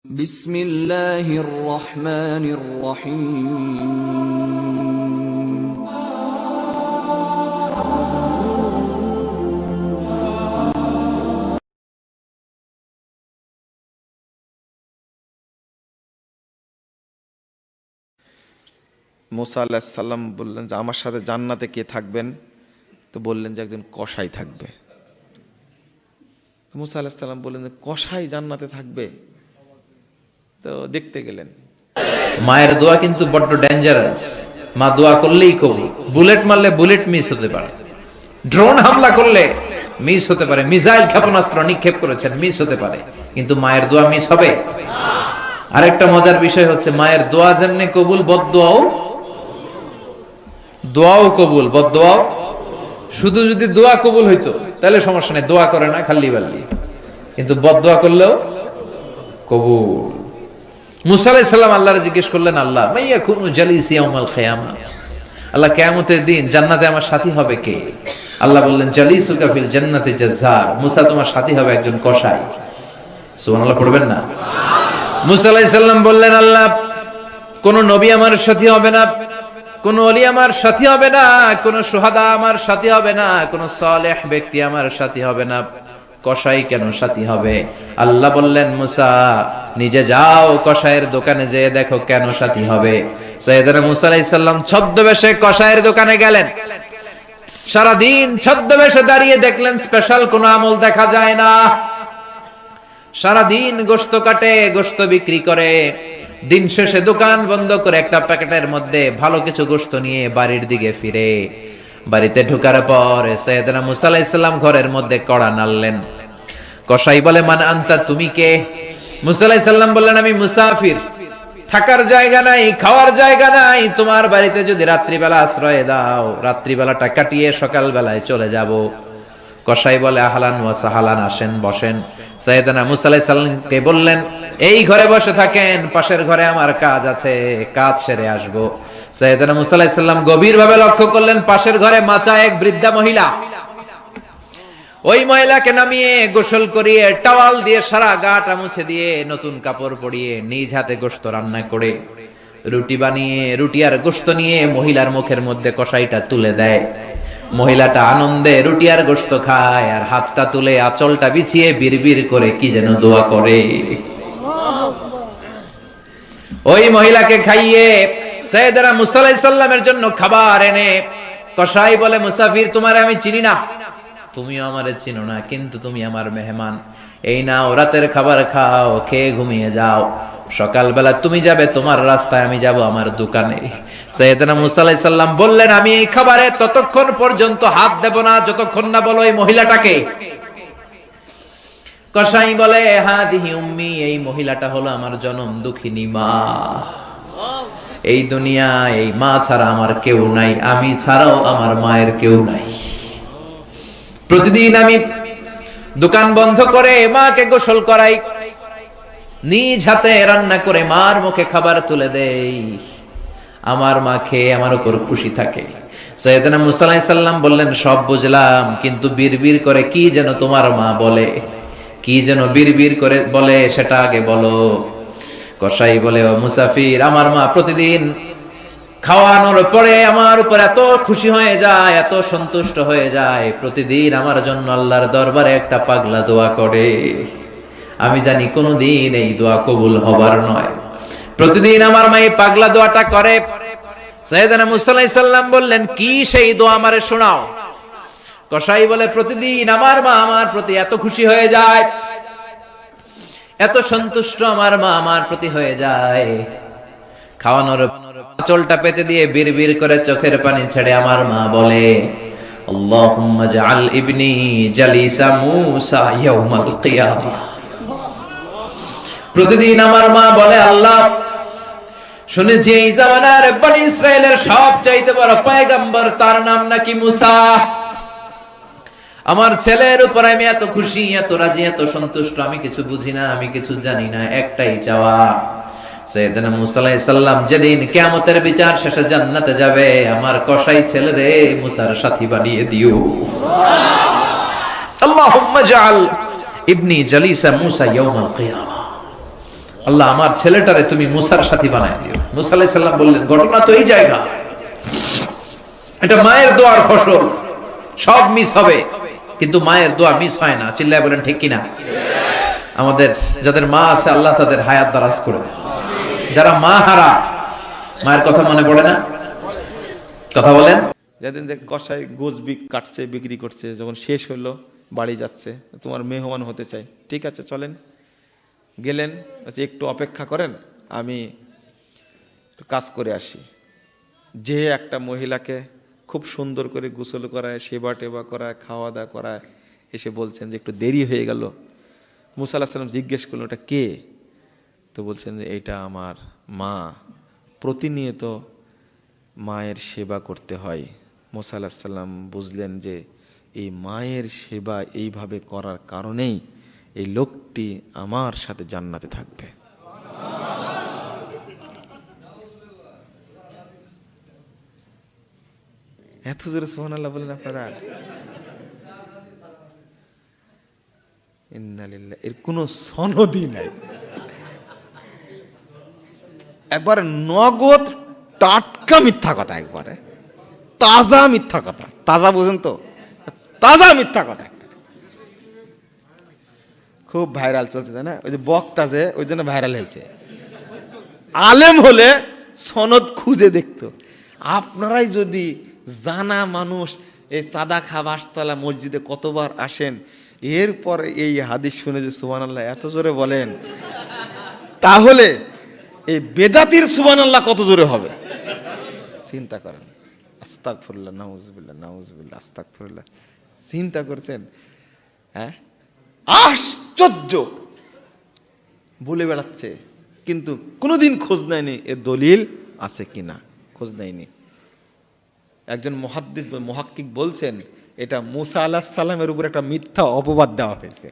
বিসমিল্লাহির রহমানির রহিম। মুসা আলাইহিস সালাম বললেন যে আমার সাথে জান্নাতে কে থাকবেন? তো বললেন যে একজন কসাই থাকবে। মুসা আলাইহিস সালাম বললেন যে কসাই জান্নাতে থাকবে? তো দেখতে গেলেন। মায়ের দোয়া কিন্তু বড্ড ডেঞ্জারাস। মা দোয়া করলেই কবুল। বুলেট মারলে বুলেট মিস হতে পারে, ড্রোন হামলা করলে মিস হতে পারে, মিসাইল ক্ষেপণাস্ত্র নিক্ষেপ করেছেন মিস হতে পারে, কিন্তু মায়ের দোয়া মিস হবে? আরেকটা মজার বিষয় হচ্ছে মায়ের দোয়া যেমনি কবুল, দোয়াও কবুল, বদদোয়াও। শুধু যদি দোয়া কবুল হইতো তাহলে সমস্যা নেই, দোয়া করে না খাল্লি বাল্লি, কিন্তু বদদোয়া করলেও কবুল। মুসা আলাইহিস সালাম আল্লাহরে জিজ্ঞেস করলেন, আল্লাহ মাইয়া কুনু জালিসি ইয়াউমাল কিয়ামা, আল্লাহ কিয়ামতের দিন জান্নাতে আমার সাথী হবে কে? আল্লাহ বললেন জালিসুকা ফিল জান্নাতি জাজ্জার, মুসা তোমার সাথী হবে একজন কসাই। সুবহানাল্লাহ পড়বেন না? মুসা আলাইহিস সালাম বললেন, আল্লাহ কোন নবী আমার সাথী হবে না, কোন ওলি আমার সাথী হবে না, কোন সুহাদা আমার সাথী হবে না, কোন সালেহ ব্যক্তি আমার সাথী হবে না, কসাই কেন সাথী হবে? আল্লাহ বললেন মুসা নিজে যাও কসাইয়ের দোকানে যেয়ে দেখো কেন সাথী হবে। সাইয়েদনা মুসা আলাইহিস সালাম ছদ্মবেশে কসাইয়ের দোকানে গেলেন। সারাদিন ছদ্মবেশে দাঁড়িয়ে দেখলেন স্পেশাল কোনো আমল দেখা যায় না। সারাদিন গোশত কাটে, গোশত বিক্রি করে, দিন শেষে দোকান বন্ধ করে একটা প্যাকেটের মধ্যে ভালো কিছু গোশত নিয়ে বাড়ির দিকে ফিরে। বাড়িতে ঢোকার পর সাইয়েদনা মুসা আলাইহিস সালাম ঘরের মধ্যে কড়া নাড়লেন। কসাই বলে, মান আনতা, তুমি কে? মুসা আলাইহিস সালাম বললেন, আমি মুসাফির, থাকার জায়গা নাই, খাওয়ার জায়গা নাই, তোমার বাড়িতে যদি রাত্রিবেলা আশ্রয় দাও, রাত্রিবেলাটা কাটিয়ে সকাল বেলায় চলে যাব। কসাই বলে, আহলান ওয়া সাহালান, আসেন বসেন। সাইয়েদনা মুসা আলাইহিস সালামকে বললেন, এই ঘরে বসে থাকেন, পাশের ঘরে আমার কাজ আছে, কাজ সেরে আসবো। সাইয়েদনা মুসা আলাইহিস সালাম গভীরভাবে লক্ষ্য করলেন পাশের ঘরে মাচা এক বৃদ্ধা মহিলা। ওই মহিলাকে নামিয়ে গোসল করিয়ে টাওয়াল দিয়ে সারা গাটা মুছে দিয়ে নতুন কাপড় পরিয়ে নিজ হাতে গোশত রান্না করে রুটি বানিয়ে রুটি আর গোশত নিয়ে মহিলার মুখের মধ্যে কসাইটা তুলে দেয়। মহিলাটা আনন্দে রুটি আর গোশত খায় আর হাতটা তুলে আঁচলটা বিছিয়ে বিড়বিড় করে কি যেন দোয়া করে। ওই মহিলাকে খাইয়ে সাইয়েদনা মুসা আলাইহিস সালামের জন্য খাবার এনে কসাই বলে, মুসাফির, তোমারে আমি চিনি না, তুমিও আমারে চিনো না, কিন্তু তুমি আমার মেহমান, এই নাও রাতের খাবার খাও, খেয়ে ঘুমিয়ে যাও, সকালবেলা তুমি যাবে তোমার রাস্তায়, আমি যাব আমার দোকানে। সাইয়েদনা মুসা আলাইহিস সালাম বললেন, আমি এই খাবারে ততক্ষণ পর্যন্ত হাত দেব না যতক্ষণ না বলো এই মহিলাটাকে। কসাই বলে, হাদিহি উম্মি, এই মহিলাটা হলো আমার জনম দুঃখিনী মা। এই দুনিয়ায় এই মা ছাড়া আমার কেউ নাই, আমি ছাড়াও আমার মায়ের কেউ নাই। প্রতিদিন আমি দোকান বন্ধ করে মাকে গোসল করাই, নিজ হাতে রান্না করে মার মুখে খাবার তুলে দেই, আমার মা খেয়ে আমার উপর খুশি থাকে। সাইয়েদনা মুসা আলাইহিস সালাম বললেন, সব বুঝলাম, কিন্তু বিড়বিড় করে কি যেন তোমার মা বলে, কি যেন বিড়বিড় করে বলে সেটা আগে বলো। কসাই বলে, ও মুসাফির, আমার মা প্রতিদিন খাওয়ানোর পরে আমার উপর এত খুশি হয়ে যায়, এত সন্তুষ্ট হয়ে যায়, প্রতিদিন আমার জন্য আল্লাহর দরবারে একটা পাগলা দোয়া করে। আমি জানি কোনদিন এই দোয়া কবুল হবার নয়, প্রতিদিন আমার মা এই পাগলা দোয়াটা করে। সাইয়েদনা মুসা আলাইহিস সালাম বললেন, কি সেই দোয়া আমারে শোনাও। কসাই বলে, প্রতিদিন আমার মা আমার প্রতি এত খুশি হয়ে যায়, এত সন্তুষ্ট আমার মা আমার প্রতি হয়ে যায়, খাওয়ানোর আঁচলটা পেতে দিয়ে বিড়বিড় করে চোখের পানি ছেড়ে আমার মা বলে, আল্লাহুম্মা জাআল ইবনি জালিসা মুসা ইয়াউমাল কিয়ামা। প্রতিদিন আমার মা বলে, আল্লাহ শুনেছি এই জামানার বনি ইসরাইলের সবচাইতে বড় পয়গম্বর, তার নাম নাকি মুসা। আমার ছেলের উপর আমি এত খুশি, এত রাজি, এত সন্তুষ্ট, আমি কিছু বুঝি না, আমি কিছু জানি না, একটাই চাওয়া, সাইয়েদনা মুসা আলাইহিস সালাম যেদিন কিয়ামতের বিচার শেষে জান্নাতে যাবে, আমার কসাই ছেলেরে মুসার সাথী বানিয়ে দিও। আল্লাহুম্মা জাআল ইবনি জালিসা মুসা ইয়াউমাল কিয়ামা। আল্লাহ আমার ছেলেটারে তুমি মুসার সাথী বানায় দিও। মুসা আলাইহিস সালাম বললেন, ঘটনা তো এই জায়গা, এটা মায়ের দোয়ার ফসল, সব মিস হবে কিন্তু মায়ের দোয়া মিস হয় না। চিল্লায় বলেন ঠিক কিনা? আমাদের যাদের মা আছে আল্লাহ তাদের হায়াত দারাজ করে দেয়। যারা মা হারা, মায়ের কথা মনে পড়ে না? কথা বলেন। যেদিন যে কষাই গোছ কাটছে বিক্রি করছে, যখন শেষ হলো বাড়ি যাচ্ছে, তোমার মেহমান হতে চাই, ঠিক আছে চলেন। গেলেন, একটু অপেক্ষা করেন, আমি একটু কাজ করে আসি। যে একটা মহিলাকে খুব সুন্দর করে গোসল করায়, সেবা টেবা করায়, খাওয়া দাওয়া করায়, এসে বলছেন যে একটু দেরি হয়ে গেল। মুসা আলাইহিস সালাম জিজ্ঞেস করলেন, ওটা কে? তো বলছেন যে এটা আমার মা, প্রতিনিয়ত মায়ের সেবা করতে হয়। মুসা আলাইহিস সালাম বুঝলেন যে এই মায়ের সেবা এইভাবে করার কারণেই এই লোকটি আমার সাথে জান্নাতে থাকবে। এত জোরে সুবহানাল্লাহ বলেন আপনারা। ইন্নালিল্লাহ, এর কোনো সনদই নাই। একবার নগদ টাটকা মিথ্যা কথা, একবারে তাজা মিথ্যা কথা। তাজা বুঝেন তো? তাজা মিথ্যা কথা খুব ভাইরাল চলছে, তাই না? ওই যে বক্তা যে, ওই জন্য ভাইরাল হয়েছে। আলেম হলে সনদ খুঁজে দেখতো। আপনারাই যদি জানা মানুষ, এই সাদা খাবাসতলা মসজিদে কতবার আসেন, এরপর এই হাদিস শুনে যে সুবহানাল্লাহ এত জোরে বলেন, তাহলে এই বেদাতির সুবহানাল্লাহ কত জোরে হবে চিন্তা করেন। আস্তাগফিরুল্লাহ, নাউযুবিল্লাহ, নাউযুবিল্লাহ, আস্তাগফিরুল্লাহ। চিন্তা করছেন? হ্যাঁ, আশ্চর্য বলে বেড়াচ্ছে, কিন্তু কোনোদিন খোঁজ নেয়নি এর দলিল আছে কিনা, খোঁজ নেয়নি। একজন মুহাদ্দিস মুহাক্কিক বলছেন, এটা মুসা আলাইহিস সালামের উপর একটা মিথ্যা অপবাদ দেওয়া হয়েছে।